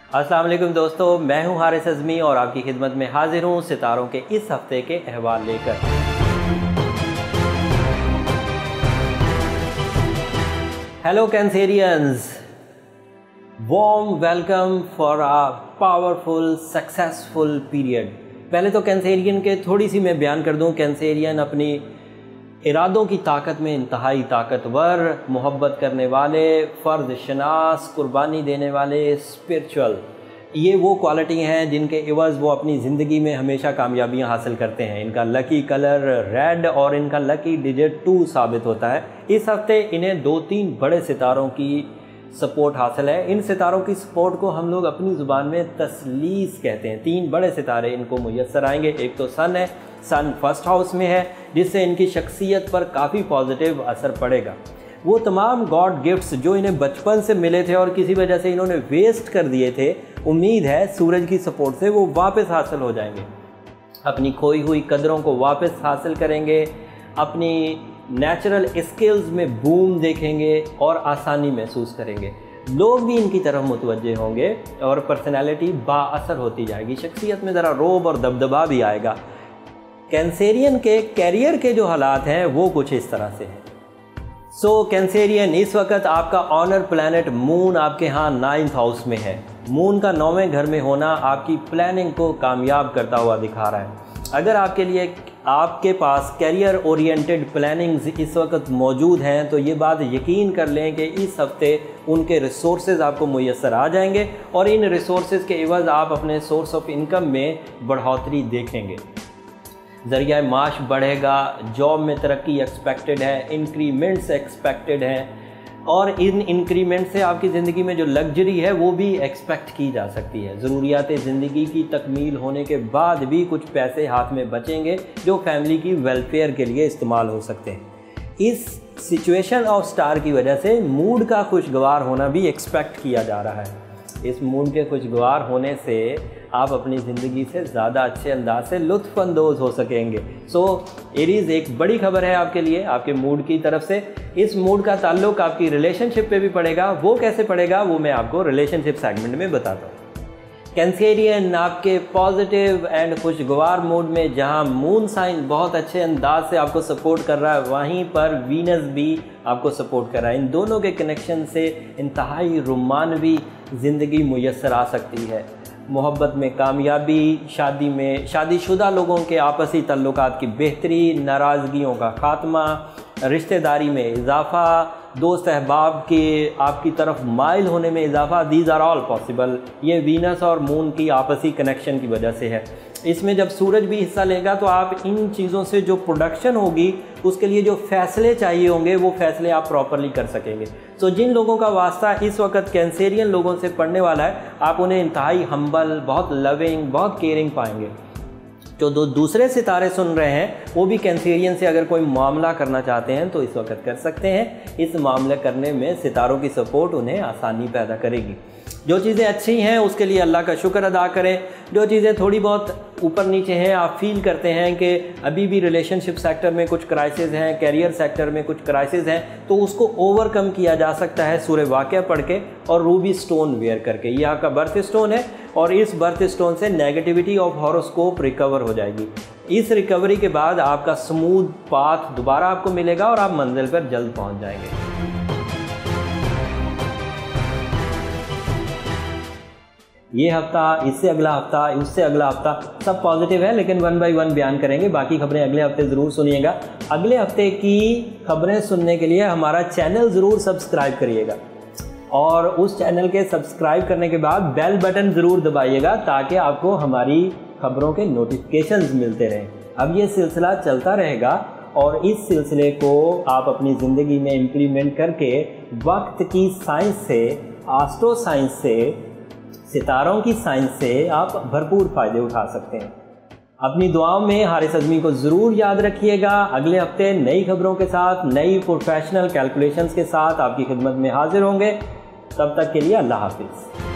अस्सलाम वालेकुम दोस्तों, मैं हूं हारिस अज़मी और आपकी खिदमत में हाजिर हूं सितारों के इस हफ्ते के अहवाल लेकर। Hello Cancerians, warm welcome for uh powerful successful period. पहले तो कैंसेरियन के थोड़ी सी मैं बयान कर दूं। कैंसेरियन अपनी इरादों की ताकत में इंतहाई ताकतवर, मोहब्बत करने वाले, फ़र्ज शनास, कुर्बानी देने वाले, स्पिरिचुअल, ये वो क्वालिटी हैं जिनके एवज़ वो अपनी ज़िंदगी में हमेशा कामयाबियां हासिल करते हैं। इनका लकी कलर रेड और इनका लकी डिजिट 2 साबित होता है। इस हफ्ते इन्हें 2-3 बड़े सितारों की सपोर्ट हासिल है। इन सितारों की सपोर्ट को हम लोग अपनी ज़ुबान में तस्लीस कहते हैं। 3 बड़े सितारे इनको मुयस्सर आएंगे। एक तो सन है, सन फर्स्ट हाउस में है, जिससे इनकी शख्सियत पर काफ़ी पॉजिटिव असर पड़ेगा। वो तमाम गॉड गिफ्ट्स जो इन्हें बचपन से मिले थे और किसी वजह से इन्होंने वेस्ट कर दिए थे, उम्मीद है सूरज की सपोर्ट से वो वापस हासिल हो जाएंगे। अपनी खोई हुई कदरों को वापस हासिल करेंगे, अपनी नेचुरल स्किल्स में बूम देखेंगे और आसानी महसूस करेंगे। लोग भी इनकी तरफ मुतवज्जे होंगे और पर्सनैलिटी बाअसर होती जाएगी। शख्सियत में ज़रा रोब और दबदबा भी आएगा। कैंसेरियन के कैरियर के जो हालात हैं वो कुछ इस तरह से हैं। कैंसेरियन, इस वक्त आपका ऑनर प्लैनेट मून आपके यहाँ 9th हाउस में है। मून का 9वें घर में होना आपकी प्लानिंग को कामयाब करता हुआ दिखा रहा है। अगर आपके पास कैरियर ओरिएंटेड प्लानिंग्स इस वक्त मौजूद हैं तो ये बात यकीन कर लें कि इस हफ्ते उनके रिसोर्सेज आपको मुयस्सर आ जाएंगे और इन रिसोर्सेज के एवज़ आप अपने सोर्स ऑफ इनकम में बढ़ोतरी देखेंगे। ज़रिया माश बढ़ेगा, जॉब में तरक्की एक्सपेक्टेड है, इंक्रीमेंट्स एक्सपेक्टेड हैं और इन इंक्रीमेंट से आपकी ज़िंदगी में जो लग्जरी है वो भी एक्सपेक्ट की जा सकती है। ज़रूरियात ज़िंदगी की तकमील होने के बाद भी कुछ पैसे हाथ में बचेंगे जो फैमिली की वेलफेयर के लिए इस्तेमाल हो सकते हैं। इस सिचुएशन ऑफ स्टार की वजह से मूड का खुशगवार होना भी एक्सपेक्ट किया जा रहा है। इस मूड के खुशगवार होने से आप अपनी ज़िंदगी से ज़्यादा अच्छे अंदाज से लुत्फ़अंदोज़ हो सकेंगे। एरीज़, एक बड़ी खबर है आपके लिए, आपके मूड की तरफ से। इस मूड का ताल्लुक आपकी रिलेशनशिप पे भी पड़ेगा। वो कैसे पड़ेगा वो मैं आपको रिलेशनशिप सेगमेंट में बताता हूँ। कैंसेरियन, आपके पॉजिटिव एंड खुशगवार मूड में जहाँ मून साइन बहुत अच्छे अंदाज से आपको सपोर्ट कर रहा है, वहीं पर वीनस भी आपको सपोर्ट कर रहा है। इन दोनों के कनेक्शन से इंतहाई रोमानवी ज़िंदगी मुयस्सर आ सकती है। मोहब्बत में कामयाबी, शादीशुदा लोगों के आपसी तल्लुकात की बेहतरी, नाराज़गियों का ख़ात्मा, रिश्तेदारी में इजाफ़ा, दोस्त अहबाब के आपकी तरफ माइल होने में इजाफ़ा, दीज आर ऑल पॉसिबल। ये वीनस और मून की आपसी कनेक्शन की वजह से है। इसमें जब सूरज भी हिस्सा लेगा तो आप इन चीज़ों से जो प्रोडक्शन होगी उसके लिए जो फ़ैसले चाहिए होंगे वो फ़ैसले आप प्रॉपरली कर सकेंगे। जिन लोगों का वास्ता इस वक्त कैंसेरियन लोगों से पड़ने वाला है, आप उन्हें इंतहाई हम्बल, बहुत लविंग, बहुत केयरिंग पाएंगे। जो दूसरे सितारे सुन रहे हैं वो भी कैंसेरियन से अगर कोई मामला करना चाहते हैं तो इस वक्त कर सकते हैं। इस मामले करने में सितारों की सपोर्ट उन्हें आसानी पैदा करेगी। जो चीज़ें अच्छी हैं उसके लिए अल्लाह का शुक्र अदा करें। जो चीज़ें थोड़ी बहुत ऊपर नीचे हैं, आप फील करते हैं कि अभी भी रिलेशनशिप सेक्टर में कुछ क्राइसिस हैं, कैरियर सेक्टर में कुछ क्राइसिस हैं, तो उसको ओवरकम किया जा सकता है सूरह वाक़िया पढ़ के और रूबी स्टोन वेयर करके। यह आपका बर्थ स्टोन है और इस बर्थ स्टोन से नेगेटिविटी ऑफ हॉरोस्कोप रिकवर हो जाएगी। इस रिकवरी के बाद आपका स्मूथ पाथ दोबारा आपको मिलेगा और आप मंजिल पर जल्द पहुँच जाएंगे। ये हफ्ता, इससे अगला हफ्ता, उससे अगला हफ्ता सब पॉजिटिव है, लेकिन 1 बाय 1 बयान करेंगे। बाकी खबरें अगले हफ्ते ज़रूर सुनिएगा। अगले हफ्ते की खबरें सुनने के लिए हमारा चैनल ज़रूर सब्सक्राइब करिएगा और उस चैनल के सब्सक्राइब करने के बाद बेल बटन ज़रूर दबाइएगा ताकि आपको हमारी खबरों के नोटिफिकेशंस मिलते रहें। अब ये सिलसिला चलता रहेगा और इस सिलसिले को आप अपनी ज़िंदगी में इम्प्लीमेंट करके वक्त की साइंस से, एस्ट्रो साइंस से, सितारों की साइंस से आप भरपूर फ़ायदे उठा सकते हैं। अपनी दुआओं में हारिस अज़मी को ज़रूर याद रखिएगा। अगले हफ्ते नई खबरों के साथ, नई प्रोफेशनल कैलकुलेशंस के साथ आपकी खिदमत में हाजिर होंगे। तब तक के लिए अल्लाह हाफिज़।